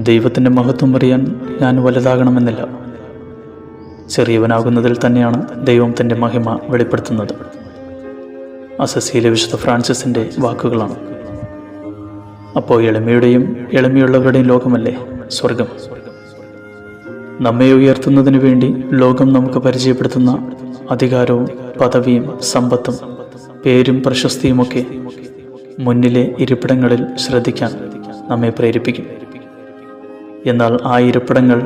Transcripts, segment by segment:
ദൈവത്തിൻ്റെ മഹത്വം അറിയാൻ ഞാൻ വലുതാകണമെന്നില്ല. ചെറിയവനാകുന്നതിൽ തന്നെയാണ് ദൈവം തൻ്റെ മഹിമ വെളിപ്പെടുത്തുന്നത്. അസസിയിലെ വിശുദ്ധ ഫ്രാൻസിസിൻ്റെ വാക്കുകളാണ്. അപ്പോൾ എളിമയുടെയും എളിമയുള്ളവരുടെയും ലോകമല്ലേ സ്വർഗം? നമ്മെ ഉയർത്തുന്നതിനു വേണ്ടി ലോകം നമുക്ക് പരിചയപ്പെടുത്തുന്ന അധികാരവും പദവിയും സമ്പത്തും പേരും പ്രശസ്തിയുമൊക്കെ മുന്നിലെ ഇരിപ്പിടങ്ങളിൽ ശ്രദ്ധിക്കാൻ നമ്മെ പ്രേരിപ്പിക്കും. എന്നാൽ ആ ഇരിപ്പിടങ്ങൾ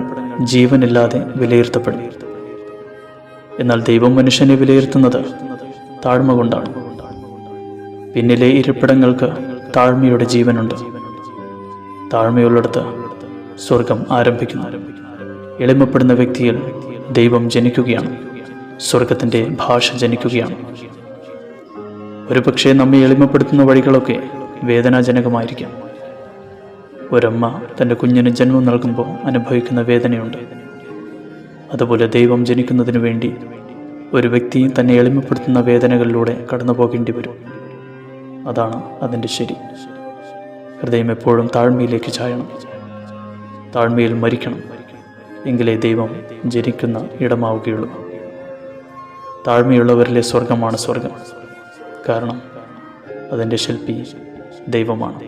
ജീവനില്ലാതെ വിലയിരുത്തപ്പെടും. എന്നാൽ ദൈവം മനുഷ്യനെ വിലയിരുത്തുന്നത് താഴ്മ കൊണ്ടാണ്. പിന്നിലെ ഇരിപ്പിടങ്ങൾക്ക് താഴ്മയുടെ ജീവനുണ്ട്. താഴ്മയുള്ളിടത്ത് സ്വർഗം ആരംഭിക്കുന്നു. എളിമപ്പെടുന്ന വ്യക്തിയിൽ ദൈവം ജനിക്കുകയാണ്. സ്വർഗത്തിൻ്റെ ഭാഷ ജനിക്കുകയാണ്. ഒരുപക്ഷെ നമ്മെ എളിമപ്പെടുത്തുന്ന വഴികളൊക്കെ വേദനാജനകമായിരിക്കാം. ഒരമ്മ തൻ്റെ കുഞ്ഞിന് ജന്മം നൽകുമ്പോൾ അനുഭവിക്കുന്ന വേദനയുണ്ട്. അതുപോലെ ദൈവം ജനിക്കുന്നതിന് വേണ്ടി ഒരു വ്യക്തി തന്നെ എളിമപ്പെടുത്തുന്ന വേദനകളിലൂടെ കടന്നു പോകേണ്ടി വരും. അതാണ് അതിൻ്റെ ശരി. ഹൃദയം എപ്പോഴും താഴ്മയിലേക്ക് ചായണം. താഴ്മയിൽ മരിക്കണം. എങ്കിലേ ദൈവം ജനിക്കുന്ന ഇടമാവുകയുള്ളൂ. താഴ്മയുള്ളവരിലെ സ്വർഗമാണ് സ്വർഗം. കാരണം അതിൻ്റെ ശില്പി ദൈവമാണ്.